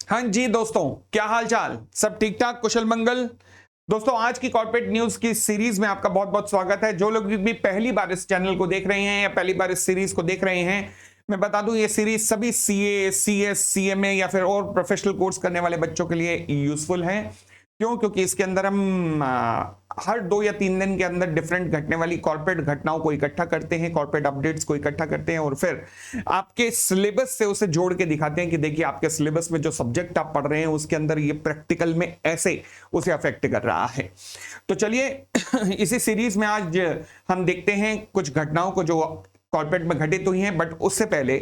हाँ जी दोस्तों, क्या हाल चाल? सब ठीक ठाक, कुशल मंगल। दोस्तों, आज की कॉर्पोरेट न्यूज की सीरीज में आपका बहुत बहुत स्वागत है। जो लोग भी पहली बार इस चैनल को देख रहे हैं या पहली बार इस सीरीज को देख रहे हैं, मैं बता दूं ये सीरीज सभी सीए, सीएस, सीएमए या फिर और प्रोफेशनल कोर्स करने वाले बच्चों के लिए यूजफुल है। क्यों? क्योंकि इसके अंदर हम हर 2 या 3 दिन के अंदर डिफरेंट घटने वाली कॉर्पोरेट घटनाओं को इकट्ठा करते हैं, कॉर्पोरेट अपडेट्स को इकट्ठा करते हैं और फिर आपके सिलेबस से उसे जोड़ के दिखाते हैं कि देखिए आपके सिलेबस में जो सब्जेक्ट आप पढ़ रहे हैं उसके अंदर ये प्रैक्टिकल में ऐसे उसे अफेक्ट कर रहा है। तो चलिए इसी सीरीज में आज हम देखते हैं कुछ घटनाओं को जो कॉर्पोरेट में घटित हुई हैं। बट उससे पहले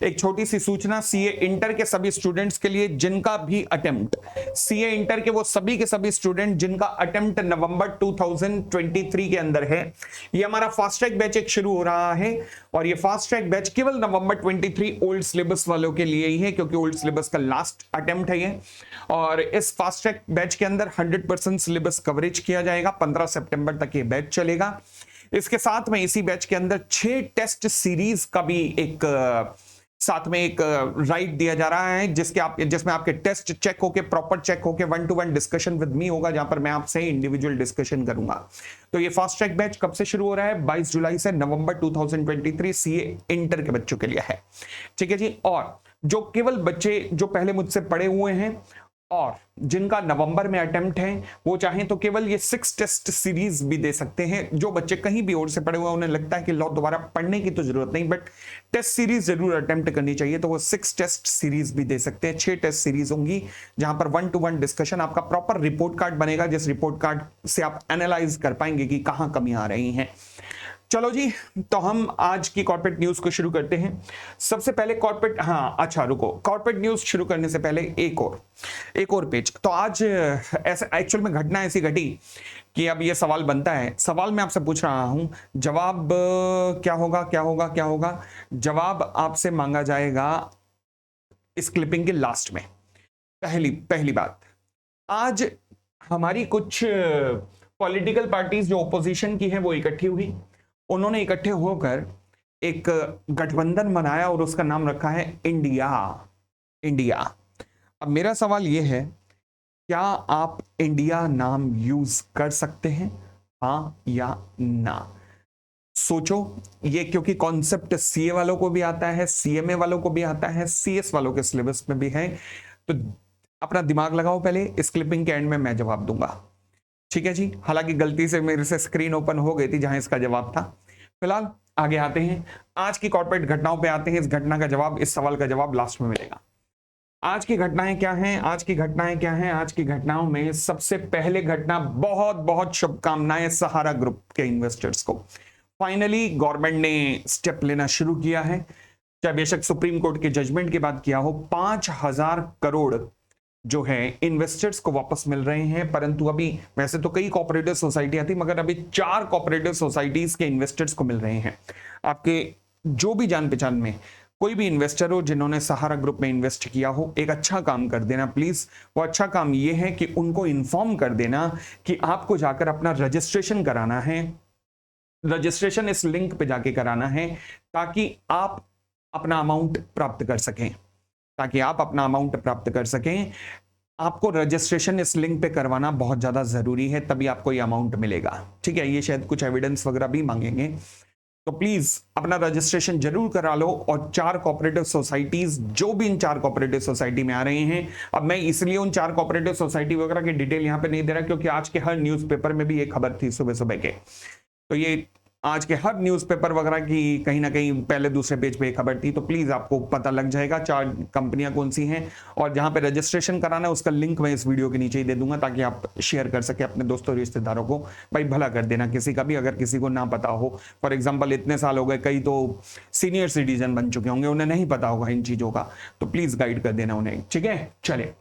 एक छोटी सी सूचना सीए इंटर के सभी स्टूडेंट्स के लिए जिनका भी अटेम्प्ट, सीए इंटर के वो सभी के सभी स्टूडेंट जिनका अटेम्प्ट नवंबर 2023 के अंदर है, ये हमारा फास्ट ट्रैक बैच एक शुरू हो रहा है। और ये फास्ट ट्रैक बैच केवल नवंबर 23 ओल्ड सिलेबस वालों के लिए ही है, क्योंकि ओल्ड सिलेबस का लास्ट अटेम्प्ट है ये। और इस फास्ट ट्रैक बैच के अंदर 100% सिलेबस कवरेज किया जाएगा। 15 सितंबर तक ये बैच चलेगा। इसके साथ में इसी बैच के अंदर 6 टेस्ट सीरीज का भी एक साथ में एक राइट दिया जा रहा है, जिसमें आपके टेस्ट चेक होके, प्रॉपर चेक होके, 1-to-1 डिस्कशन विद मी होगा, जहां पर मैं आपसे इंडिविजुअल डिस्कशन करूंगा। तो ये फास्ट ट्रैक बैच कब से शुरू हो रहा है? 22 जुलाई से नवंबर 2023 सीए इंटर के बच्चों के लिए है। ठीक है जी। और जो केवल बच्चे जो पहले मुझसे पढ़े हुए हैं और जिनका नवंबर में अटेम्प्ट है, वो चाहें तो केवल ये 6 टेस्ट सीरीज भी दे सकते हैं। जो बच्चे कहीं भी और से पढ़े हुए हैं, उन्हें लगता है कि लो दोबारा पढ़ने की तो जरूरत नहीं, बट टेस्ट सीरीज जरूर अटेम्प्ट करनी चाहिए, तो वो 6 टेस्ट सीरीज भी दे सकते हैं। 6 टेस्ट सीरीज होंगी जहां पर 1-to-1 डिस्कशन, आपका प्रॉपर रिपोर्ट कार्ड बनेगा, जिस रिपोर्ट कार्ड से आप एनालाइज कर पाएंगे कि कहां कमी आ रही है। चलो जी, तो हम आज की कॉर्पोरेट न्यूज को शुरू करते हैं। सबसे पहले कॉर्पोरेट, हाँ अच्छा रुको, कॉर्पोरेट न्यूज शुरू करने से पहले एक और पेज। तो आज ऐसे एक्चुअल में घटना ऐसी घटी कि अब ये सवाल बनता है, सवाल मैं आपसे पूछ रहा हूं, जवाब क्या होगा, क्या होगा, क्या होगा? जवाब आपसे मांगा जाएगा इस क्लिपिंग के लास्ट में। पहली बात, आज हमारी कुछ पॉलिटिकल पार्टीज जो ओपोजिशन की हैं वो इकट्ठी हुई। उन्होंने इकट्ठे होकर एक गठबंधन बनाया और उसका नाम रखा है इंडिया। अब मेरा सवाल यह है, क्या आप इंडिया नाम यूज कर सकते हैं, हाँ या ना? सोचो, ये क्योंकि कॉन्सेप्ट सीए वालों को भी आता है, सीएमए वालों को भी आता है, सीएस वालों के सिलेबस में भी है। तो अपना दिमाग लगाओ, पहले इस क्लिपिंग के एंड में मैं जवाब दूंगा। ठीक है जी। हालांकि गलती से मेरे से स्क्रीन ओपन हो गई थी जहां इसका जवाब था। फिलहाल आगे आते हैं, आज की कॉर्पोरेट घटनाओं पे आते हैं। इस घटना का जवाब, इस सवाल का जवाब लास्ट में मिलेगा। आज की घटनाएं क्या हैं? आज की घटनाएं क्या हैं? आज की घटनाओं में सबसे पहले घटना, बहुत बहुत शुभकामनाएं सहारा ग्रुप के इन्वेस्टर्स को। फाइनली गवर्नमेंट ने स्टेप लेना शुरू किया है, चाहे बेशक सुप्रीम कोर्ट के जजमेंट के बाद किया हो। 5,000 करोड़ जो है इन्वेस्टर्स को वापस मिल रहे हैं। परंतु अभी वैसे तो कई कोऑपरेटिव सोसाइटियां थी, मगर अभी 4 कोऑपरेटिव सोसाइटीज के इन्वेस्टर्स को मिल रहे हैं। आपके जो भी जान पहचान में कोई भी इन्वेस्टर हो जिन्होंने सहारा ग्रुप में इन्वेस्ट किया हो, एक अच्छा काम कर देना प्लीज। वो अच्छा काम ये है कि उनको इन्फॉर्म कर देना कि आपको जाकर अपना रजिस्ट्रेशन कराना है। रजिस्ट्रेशन इस लिंक पे जाके कराना है, ताकि आप अपना अमाउंट प्राप्त कर सकें, आपको रजिस्ट्रेशन इस लिंक पे करवाना बहुत ज्यादा जरूरी है, तभी आपको ये अमाउंट मिलेगा। ठीक है, ये शायद कुछ एविडेंस वगैरह भी मांगेंगे, तो प्लीज अपना रजिस्ट्रेशन जरूर करा लो। और 4 कोऑपरेटिव सोसाइटीज, जो भी इन 4 कोऑपरेटिव सोसाइटी में आ रहे हैं, अब मैं इसलिए उन 4 कोऑपरेटिव सोसाइटी वगैरह की डिटेल यहां पे नहीं दे रहा, क्योंकि आज के हर न्यूज़पेपर में भी ये खबर थी सुबह सुबह के। तो ये आज के हर न्यूज़पेपर वगैरह की कहीं ना कहीं पहले दूसरे पेज पे खबर थी, तो प्लीज आपको पता लग जाएगा 4 कंपनियां कौन सी हैं। और जहां पे रजिस्ट्रेशन कराना है उसका लिंक मैं इस वीडियो के नीचे ही दे दूंगा, ताकि आप शेयर कर सके अपने दोस्तों रिश्तेदारों को। भाई भला कर देना किसी का भी, अगर किसी को ना पता हो। फॉर एग्जाम्पल, इतने साल हो गए, कई तो सीनियर सिटीजन बन चुके होंगे, उन्हें नहीं पता होगा इन चीजों का, तो प्लीज गाइड कर देना उन्हें। ठीक है, चले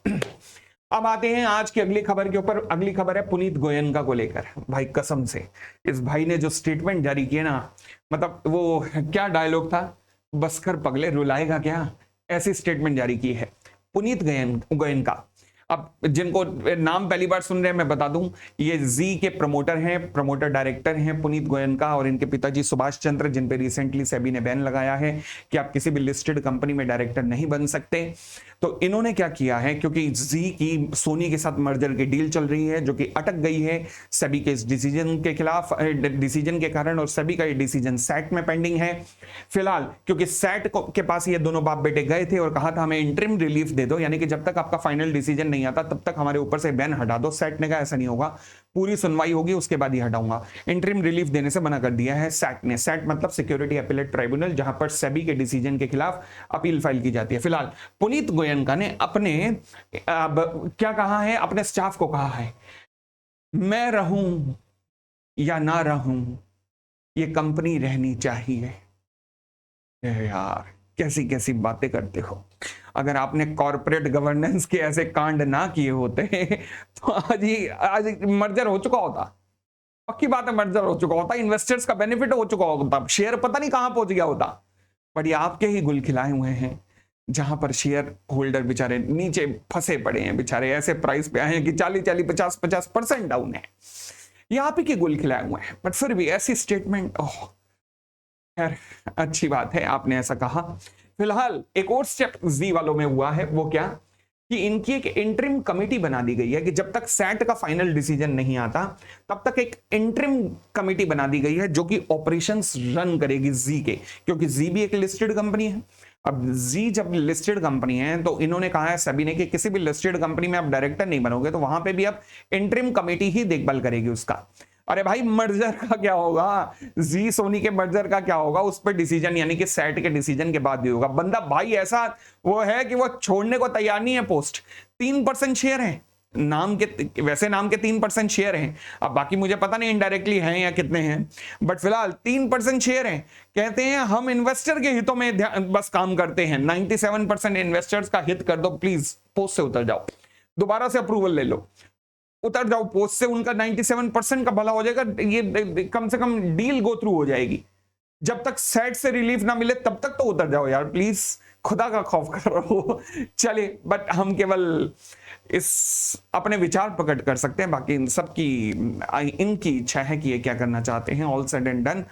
अब आते हैं आज की अगली खबर के ऊपर। अगली खबर है पुनीत गोयनका को लेकर। भाई कसम से इस भाई ने जो स्टेटमेंट जारी किया ना, मतलब वो क्या डायलॉग था, बसकर पगले रुलाएगा क्या, ऐसी स्टेटमेंट जारी की है पुनीत गोयनका। अब जिनको नाम पहली बार सुन रहे हैं मैं बता दूं, ये जी के प्रमोटर हैं, प्रमोटर डायरेक्टर हैं पुनीत गोयनका और इनके पिताजी सुभाष चंद्र, जिन पे रिसेंटली सेबी ने बैन लगाया है कि आप किसी भी लिस्टेड कंपनी में डायरेक्टर नहीं बन सकते। तो इन्होंने क्या किया है, क्योंकि जी की सोनी के साथ मर्जर की डील चल रही है जो कि अटक गई है सेबी के इस डिसीजन के खिलाफ, डिसीजन के कारण, और सेबी का ये डिसीजन सैट में पेंडिंग है फिलहाल, क्योंकि सैट के पास ये दोनों बाप बेटे गए थे और कहा था हमें इंटरिम रिलीफ दे दो, यानी कि जब तक आपका फाइनल डिसीजन नहीं आता तब तक हमारे ऊपर से बैन हटा दो। सैट ने कहा ऐसा नहीं होगा, पूरी सुनवाई होगी उसके बाद ही हटाऊंगा। इंटरिम रिलीफ देने से मना कर दिया है सैट ने। सैट मतलब सिक्योरिटी अपीलेट ट्राइब्यूनल, जहां पर सेबी के डिसीजन के खिलाफ अपील फाइल की जाती है। फिलहाल पुनीत गोयनका ने अपने क्या कहा है, अपने स्टाफ को कहा है, मैं रहूं या ना रहूं ये कंपनी रहनी चाहिए। यार कैसी कैसी बातें करते हो। अगर आपने कॉर्पोरेट गवर्नेंस के ऐसे कांड ना किए होते तो आज मर्जर हो चुका होता, पक्की बात है, मर्जर हो चुका होता, इन्वेस्टर्स का बेनिफिट हो चुका होता, शेयर पता नहीं कहां पहुंच गया होता। बट ये आपके ही गुल खिलाए हुए हैं, जहां पर शेयर होल्डर बेचारे नीचे फंसे पड़े हैं, बेचारे ऐसे प्राइस पे आए हैं कि 40-50% डाउन है। ये आप ही के गुल खिलाए हुए हैं, बट फिर भी ऐसी स्टेटमेंट, ओह खैर अच्छी बात है आपने ऐसा कहा। फिलहाल एक और स्टेप जी वालों में हुआ है, वो क्या कि इनकी एक इंटरिम कमेटी बना दी गई है कि जब तक सैट का फाइनल डिसीजन नहीं आता तब तक एक इंटरिम कमेटी बना दी गई है जो कि ऑपरेशंस रन करेगी जी के, क्योंकि जी भी एक लिस्टेड कंपनी है। अब जी जब लिस्टेड कंपनी है तो इन्होंने कहा है सभी ने कि किसी भी लिस्टेड कंपनी में आप डायरेक्टर नहीं बनोगे तो वहां पे भी अब इंटरिम कमेटी ही देखभाल करेगी उसका। अरे भाई मर्जर का क्या होगा, जी सोनी के मर्जर का क्या होगा, उस पर डिसीजन यानी कि सैट के डिसीजन के बाद भी होगा। बंदा भाई ऐसा वो है कि वो छोड़ने को तैयार नहीं है पोस्ट। 3% शेयर है नाम के, वैसे नाम के 3% शेयर हैं, अब बाकी मुझे पता नहीं इनडायरेक्टली हैं या कितने हैं, बट फिलहाल 3% शेयर हैं। कहते हैं हम इन्वेस्टर के हितों में बस काम करते हैं, 97% इन्वेस्टर्स का हित कर दो प्लीज, पोस्ट से उतर जाओ, दोबारा से अप्रूवल ले लो, उतर जाओ पोस्ट से, उनका 97% का भला हो जाएगा, ये कम से कम डील गो थ्रू हो जाएगी। जब तक सेट से रिलीफ ना मिले तब तक तो उतर जाओ यार प्लीज, खुदा का खौफ कर रहा हो। चलिए, बट हम केवल इस अपने विचार प्रकट कर सकते हैं, बाकी इन सब की इनकी इच्छा है कि ये क्या करना चाहते हैं। ऑल सेड एंड डन,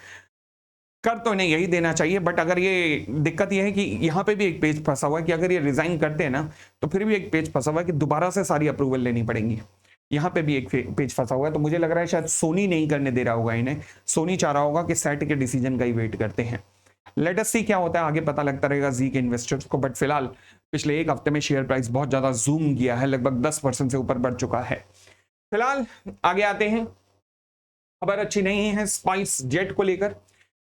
कर तो इन्हें यही देना चाहिए, बट अगर ये दिक्कत ये है कि यहाँ पे भी एक पेज फंसा हुआ है कि अगर ये रिजाइन करते हैं ना तो फिर भी एक पेज फंसा हुआ है कि दोबारा से सारी अप्रूवल लेनी पड़ेगी। यहाँ पे भी एक पेज फंसा हुआ है, तो मुझे लग रहा है शायद सोनी नहीं करने दे रहा होगा इन्हें, सोनी चाह रहा होगा कि सेट के डिसीजन का ही वेट करते हैं। लेट अस सी क्या होता है, आगे पता लगता रहेगा जी के इन्वेस्टर्स को। बट फिलहाल पिछले एक हफ्ते में शेयर प्राइस बहुत ज्यादा जूम किया है, लगभग 10% से ऊपर बढ़ चुका है। फिलहाल आगे आते हैं, खबर अच्छी नहीं है स्पाइस जेट को लेकर।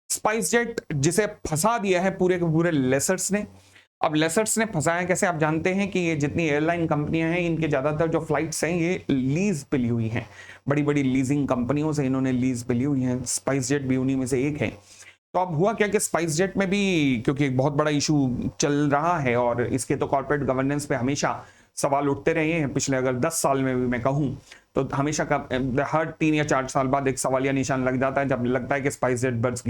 स्पाइस जेट जिसे फंसा दिया है पूरे के पूरे लेसर्स ने। अब लेसर्स ने फंसाया कैसे, आप जानते हैं कि ये जितनी एयरलाइन कंपनियां हैं इनके ज्यादातर जो फ्लाइट्स हैं ये लीज पे ली हुई हैं, बड़ी बड़ी लीजिंग कंपनियों से इन्होंने लीज पे ली हुई हैं। स्पाइस जेट भी उन्हीं में से एक है। तो अब हुआ क्या कि स्पाइस जेट में भी क्योंकि एक बहुत बड़ा इशू चल रहा है और इसके तो कॉर्पोरेट गवर्नेंस पे हमेशा सवाल उठते रहे हैं, पिछले अगर 10 साल में भी मैं कहूँ तो हमेशा का हर 3 या 4 साल बाद एक सवालिया निशान लग जाता है, जब लगता है कि स्पाइस जेट बस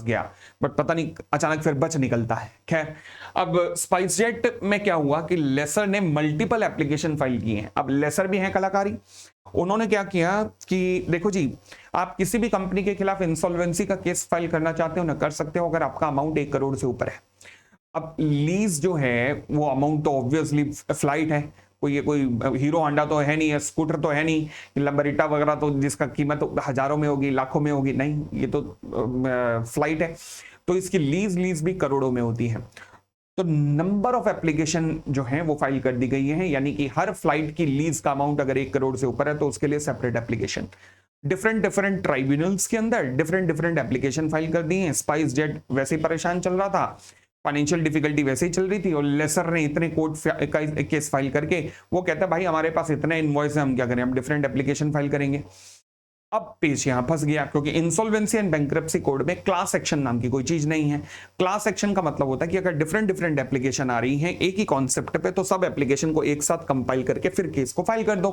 गया, बट पता नहीं अचानक फिर बच निकलता है। खैर, अब स्पाइस जेट में क्या हुआ कि लेसर ने मल्टीपल एप्लीकेशन फाइल किए हैं। अब लेसर भी हैं कलाकारी, उन्होंने क्या किया कि देखो जी, आप किसी भी कंपनी के खिलाफ इंसॉल्वेंसी का केस फाइल करना चाहते हो ना, कर सकते हो अगर आपका अमाउंट 1 करोड़ से ऊपर है। अब लीज जो है वो अमाउंट तो ऑब्वियसली फ्लाइट है, कोई हीरो होंडा तो है नहीं है, स्कूटर तो है नहीं, लंबरिटा वगैरह तो जिसका कीमत तो हजारों में होगी, लाखों में होगी, नहीं, ये तो फ्लाइट है, तो इसकी लीज भी करोड़ों में होती है। तो नंबर ऑफ एप्लीकेशन जो है वो फाइल कर दी गई है, यानी कि हर फ्लाइट की लीज का अमाउंट अगर 1 करोड़ से ऊपर है तो उसके लिए सेपरेट एप्लीकेशन, डिफरेंट ट्राइब्यूनल्स के अंदर डिफरेंट एप्लीकेशन फाइल कर दी है। स्पाइस जेट वैसे ही परेशान चल रहा था, फाइनेंशियल डिफिकल्टी वैसे ही चल रही थी, और लेसर ने इतने कोर्ट का केस फाइल करके वो कहता है भाई हमारे पास इतने इनवॉइस है, हम क्या करें, हम डिफरेंट एप्लीकेशन फाइल करेंगे। अब पेश यहां फंस गया, क्योंकि इंसॉल्वेंसी एंड बैंक्रप्सी कोड में क्लास एक्शन नाम की कोई चीज नहीं है। क्लास एक्शन का मतलब होता है कि अगर डिफरेंट डिफरेंट एप्लीकेशन आ रही हैं एक ही कॉन्सेप्ट पे, तो सब एप्लीकेशन को एक साथ कंपाइल करके फिर केस को फाइल कर दो।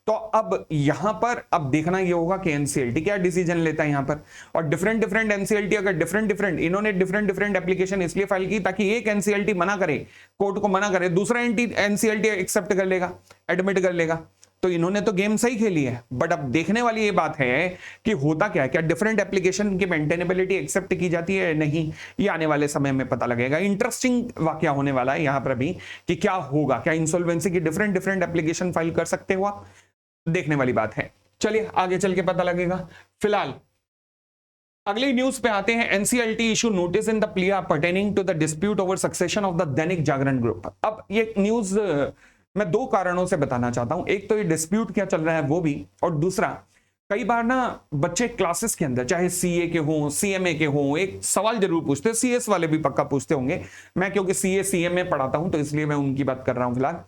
तो अब यहां पर अब देखना ये होगा कि एनसीएलटी क्या डिसीजन लेता है यहां पर। और डिफरेंट डिफरेंट एनसीएलटी अगर इन्होंने डिफरेंट डिफरेंट एप्लीकेशन इसलिए फाइल की ताकि एक एनसीएलटी मना करे, कोर्ट को मना करे, दूसरा एनसीएलटी एक्सेप्ट कर लेगा, एडमिट कर लेगा। तो इन्होंने तो गेम सही खेली है। बट अब देखने वाली ये बात है कि होता क्या है, क्या डिफरेंट एप्लीकेशन की मेंटेनेबिलिटी एक्सेप्ट की जाती है नहीं, ये आने वाले समय में पता लगेगा। इंटरेस्टिंग वाकया होने वाला है यहां पर भी कि क्या होगा, क्या इंसॉल्वेंसी की डिफरेंट डिफरेंट एप्लीकेशन फाइल कर सकते हो आप, देखने वाली बात है। चलिए आगे चल के पता लगेगा। फिलहाल अगली न्यूज पे आते हैं। NCLT issue notice in the plea pertaining to the dispute over succession of the Dainik Jagran group. अब ये न्यूज मैं दो कारणों से बताना चाहता हूं। एक तो ये डिस्प्यूट क्या चल रहा है वो भी, और दूसरा कई बार ना बच्चे क्लासेस के अंदर चाहे सीए के हों सीएमए के हों एक सवाल जरूर पूछते हैं, सीएस वाले भी पक्का पूछते होंगे। मैं क्योंकि सीए सीएमए पढ़ाता हूं तो इसलिए मैं उनकी बात कर रहा हूं। फिलहाल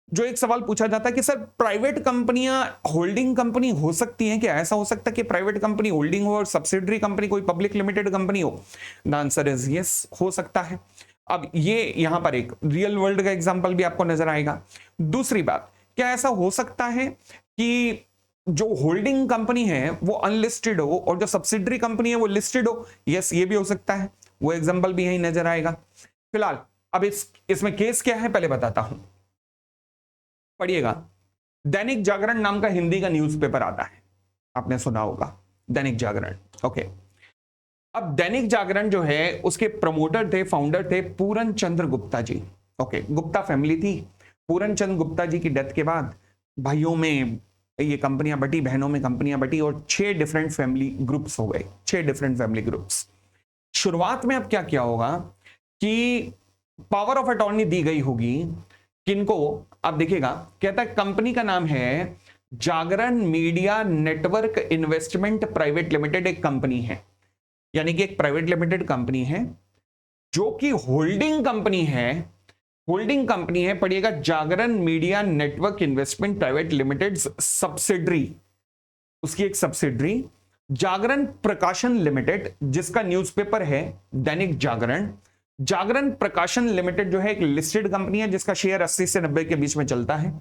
जो एक सवाल पूछा जाता है कि सर प्राइवेट कंपनियां होल्डिंग कंपनी हो सकती हैं क्या, ऐसा हो सकता है कि प्राइवेट कंपनी होल्डिंग हो और सब्सिडरी कंपनी कोई पब्लिक लिमिटेड कंपनी हो। द आंसर इज यस, हो सकता है। अब ये यहां पर एक रियल वर्ल्ड का एग्जांपल भी आपको नजर आएगा। दूसरी बात, क्या ऐसा हो सकता है कि जो होल्डिंग कंपनी है वो अनलिस्टेड हो और जो सब्सिडरी कंपनी है वो लिस्टेड हो। यस, ये भी हो सकता है, वो एग्जांपल भी यही नजर आएगा। फिलहाल अब इसमें केस क्या है पहले बताता हूं, पढ़िएगा। दैनिक जागरण नाम का हिंदी का न्यूज़पेपर आता है, आपने सुना होगा दैनिक जागरण। ओके, अब दैनिक जागरण जो है उसके प्रमोटर थे, फाउंडर थे पूरन चंद्र गुप्ता जी। ओके, गुप्ता फैमिली थी। पूरन चंद्र गुप्ता जी की डेथ के बाद भाइयों में ये कंपनियां बटी, बहनों में कंपनियां बटी और 6 डिफरेंट फैमिली ग्रुप्स हो गए, 6 डिफरेंट फैमिली ग्रुप्स। शुरुआत में अब क्या किया होगा कि पावर ऑफ अटॉर्नी दी गई होगी किनको, अब देखिएगा, कहता है कंपनी का नाम है Jagran media network investment private limited, एक कंपनी है, यानी कि एक प्राइवेट लिमिटेड कंपनी है जो कि होल्डिंग कंपनी है। होल्डिंग कंपनी है, पढ़िएगा, Jagran media network investment private limited subsidiary, उसकी एक सब्सिडरी जागरण प्रकाशन लिमिटेड, जिसका न्यूज़पेपर है दैनिक जागरण। जागरण प्रकाशन लिमिटेड जो है एक लिस्टेड कंपनी है जिसका शेयर 80 से 90 के बीच में चलता है,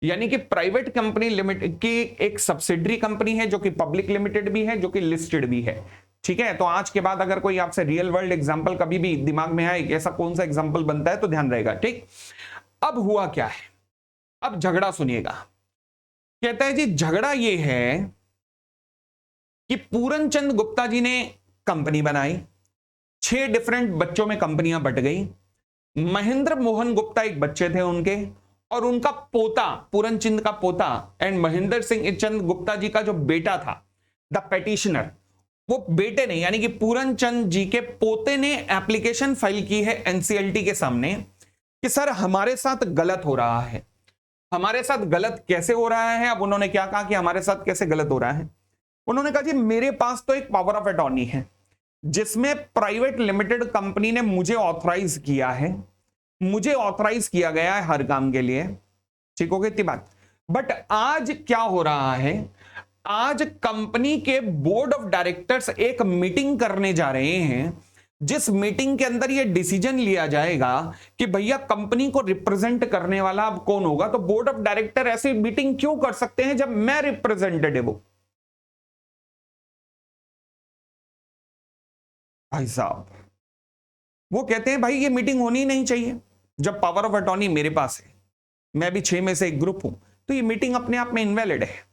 यानी कि प्राइवेट कंपनी लिमिटेड की एक सब्सिडरी कंपनी है जो कि पब्लिक लिमिटेड भी है, जो कि लिस्टेड भी है। ठीक है, तो आज के बाद अगर कोई आपसे रियल वर्ल्ड एग्जांपल कभी भी दिमाग में आए कि ऐसा कौन सा एग्जांपल बनता है तो ध्यान रहेगा। ठीक, अब हुआ क्या है, अब झगड़ा सुनिएगा। कहता है जी झगड़ा ये है कि पूरन चंद गुप्ता जी ने कंपनी बनाई, 6 डिफरेंट बच्चों में कंपनियां बट गई। महेंद्र मोहन गुप्ता एक बच्चे थे उनके, और उनका पोता पूरन चंद का पोता एंड महेंद्र सिंह चंद गुप्ता जी का जो बेटा था द पेटिशनर, वो बेटे ने यानी कि पूरन चंद जी के पोते ने एप्लीकेशन फाइल की है एनसीएलटी के सामने कि सर हमारे साथ गलत हो रहा है। हमारे साथ गलत कैसे हो रहा है? अब उन्होंने क्या कहा कि हमारे साथ कैसे गलत हो रहा है? उन्होंने कहा जी मेरे पास तो एक पावर ऑफ अटॉर्नी है जिसमें प्राइवेट लिमिटेड कंपनी ने मुझे ऑथराइज किया है, मुझे ऑथराइज किया गया है हर काम के लिए। ठीक हो गई इतनी बात। बट आज क्या हो रहा है, आज कंपनी के बोर्ड ऑफ डायरेक्टर्स एक मीटिंग करने जा रहे हैं जिस मीटिंग के अंदर यह डिसीजन लिया जाएगा कि भैया कंपनी को रिप्रेजेंट करने वाला अब कौन होगा। तो बोर्ड ऑफ डायरेक्टर ऐसी मीटिंग क्यों कर सकते हैं जब मैं रिप्रेजेंटेटिव हूं? भाई साहब वो कहते हैं भाई ये मीटिंग होनी नहीं चाहिए, जब पावर ऑफ अटॉर्नी मेरे पास है, मैं भी 6 में से एक ग्रुप हूं, तो ये मीटिंग अपने आप में इनवैलिड है।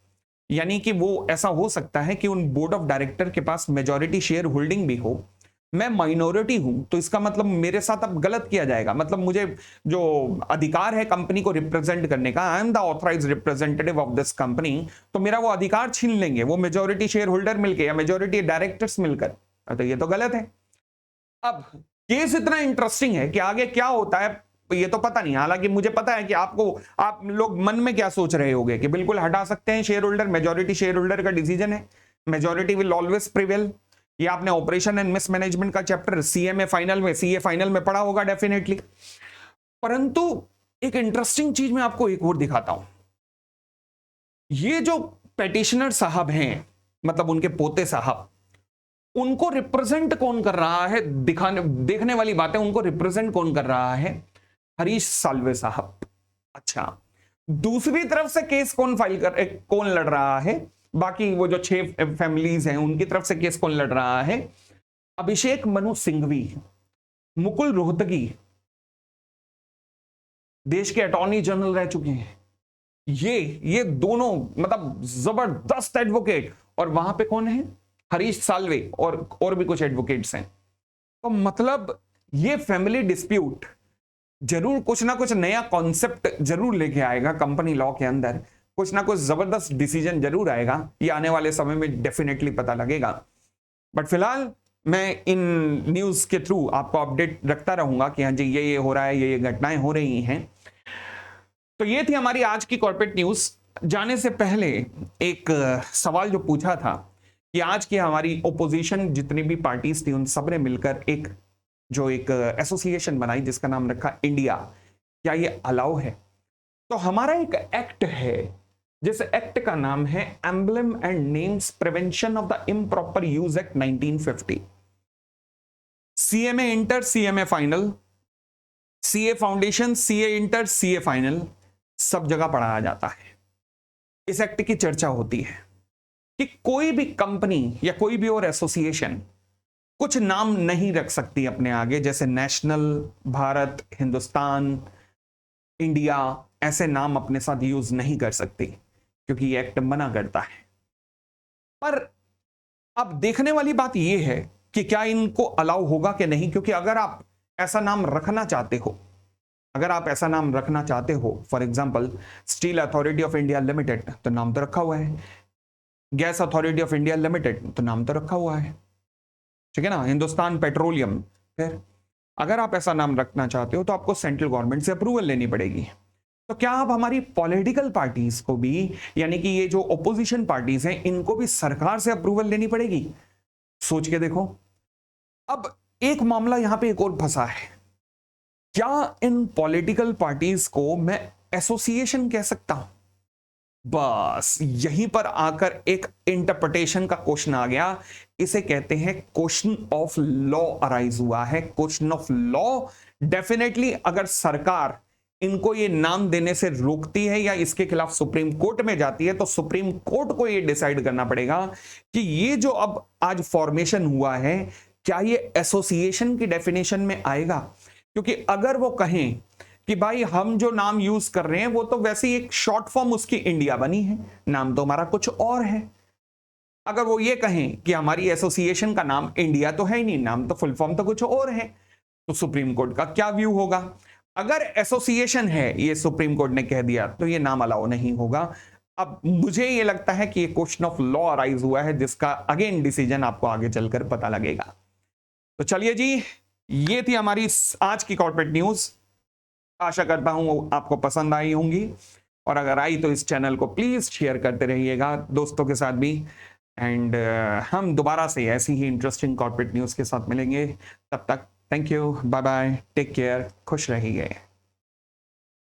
यानी कि वो ऐसा हो सकता है कि उन बोर्ड ऑफ डायरेक्टर के पास मेजॉरिटी शेयर होल्डिंग भी हो, मैं माइनॉरिटी हूं, तो इसका मतलब मेरे साथ अब गलत किया जाएगा। मतलब मुझे जो अधिकार है कंपनी को रिप्रेजेंट करने का, I am the authorised representative of this company, तो मेरा वो अधिकार छीन लेंगे वो मेजॉरिटी शेयर होल्डर मिलकर या मेजॉरिटी डायरेक्टर्स मिलकर, तो ये तो गलत है। अब केस इतना इंटरेस्टिंग है कि आगे क्या होता है ये तो पता नहीं। हालांकि मुझे पता है कि आप लोग मन में क्या सोच रहे होंगे कि बिल्कुल हटा सकते हैं share holder, majority share holder का डिसीजन है, मेजॉरिटी विल ऑलवेज प्रिवेल। ये आपने ऑपरेशन एंड मिसमैनेजमेंट का चैप्टर सीएमए फाइनल में, सीए फाइनल में पढ़ा होगा डेफिनेटली। परंतु एक इंटरेस्टिंग चीज मैं आपको एक और दिखाता हूं। ये जो पेटिशनर साहब हैं मतलब उनके पोते साहब, उनको रिप्रेजेंट कौन कर रहा है? देखने वाली बात है, उनको रिप्रेजेंट कौन कर रहा है? हरीश साल्वे साहब। अच्छा, दूसरी तरफ से केस कौन लड़ रहा है? बाकी वो जो 6 फैमिलीज हैं उनकी तरफ से केस कौन लड़ रहा है? अभिषेक मनु सिंघवी, मुकुल रोहतगी, देश के अटॉर्नी जनरल रह चुके हैं। ये दोनों मतलब जबरदस्त एडवोकेट, और वहां पे कौन है? हरीश साल्वे और भी कुछ एडवोकेट्स हैं। तो मतलब ये फैमिली डिस्प्यूट जरूर कुछ ना कुछ नया कॉन्सेप्ट जरूर लेके आएगा कंपनी लॉ के अंदर, कुछ ना कुछ जबरदस्त डिसीजन जरूर आएगा, ये आने वाले समय में डेफिनेटली पता लगेगा। बट फिलहाल मैं इन न्यूज के थ्रू आपको अपडेट रखता रहूंगा कि हाँ जी ये हो रहा है, ये घटनाएं हो रही हैं। तो ये थी हमारी आज की कॉर्पोरेट न्यूज। जाने से पहले एक सवाल जो पूछा था कि आज की हमारी ओपोजिशन जितनी भी पार्टीज थी उन सबने मिलकर एक एसोसिएशन बनाई जिसका नाम रखा इंडिया, क्या ये अलाउ है? तो हमारा एक एक्ट है, जिस एक्ट का नाम है emblem and names prevention of the improper use act 1950। CMA inter, CMA final, CA foundation, CA inter, CA final, सब जगह पढ़ाया जाता है। इस एक्ट की चर्चा होती है कि कोई भी कंपनी या कोई भी और एसोसिएशन कुछ नाम नहीं रख सकती अपने आगे, जैसे नेशनल, भारत, हिंदुस्तान, इंडिया, ऐसे नाम अपने साथ यूज नहीं कर सकती क्योंकि ये एक्ट मना करता है। पर अब देखने वाली बात यह है कि क्या इनको अलाउ होगा कि नहीं, क्योंकि अगर आप ऐसा नाम रखना चाहते हो, for example steel authority of India limited, तो नाम तो रखा हुआ है। Gas authority of India limited, तो नाम तो रखा हुआ है, ठीक है ना। हिंदुस्तान पेट्रोलियम, फिर अगर आप ऐसा नाम रखना चाहते हो तो आपको सेंट्रल गवर्नमेंट से अप्रूवल लेनी पड़ेगी। तो क्या आप हमारी पॉलिटिकल पार्टीज को भी, यानी कि ये जो ओपोजिशन पार्टीज हैं, इनको भी सरकार से अप्रूवल लेनी पड़ेगी? सोच के देखो। अब एक मामला यहां पे एक और फंसा है, क्या इन पॉलिटिकल पार्टीज को मैं एसोसिएशन कह सकता हूं? बस यहीं पर आकर एक इंटरप्रिटेशन का क्वेश्चन आ गया। इसे कहते हैं क्वेश्चन ऑफ लॉ अराइज हुआ है। क्वेश्चन ऑफ लॉ, डेफिनेटली अगर सरकार इनको ये नाम देने से रोकती है या इसके खिलाफ सुप्रीम कोर्ट में जाती है, तो सुप्रीम कोर्ट को ये डिसाइड करना पड़ेगा कि ये जो अब आज फॉर्मेशन हुआ है, क्या ये एसोसिएशन की डेफिनेशन में आएगा? क्योंकि अगर वो कहें कि भाई हम जो नाम यूज कर रहे हैं वो तो वैसे ही एक शॉर्ट फॉर्म उसकी इंडिया बनी है, नाम तो हमारा कुछ और है। अगर वो ये कहें कि हमारी एसोसिएशन का नाम इंडिया तो है ही नहीं, नाम तो फुल फॉर्म तो कुछ और है, तो सुप्रीम कोर्ट का क्या व्यू होगा? अगर एसोसिएशन है, ये सुप्रीम कोर्ट ने कह दिया, तो ये नाम अलाउ नहीं होगा। अब मुझे ये लगता है कि ये क्वेश्चन ऑफ लॉ अराइज हुआ है, जिसका अगेन डिसीजन आपको आगे चलकर पता लगेगा। तो चलिए जी, ये थी हमारी आज की कॉर्पोरेट न्यूज। आशा करता हूं आपको पसंद आई होंगी, और अगर आई तो इस चैनल को प्लीज शेयर करते रहिएगा दोस्तों के साथ भी। एंड हम दोबारा से ऐसी ही इंटरेस्टिंग कॉर्पोरेट न्यूज के साथ मिलेंगे। तब तक thank you, bye bye, take care, खुश रहिए।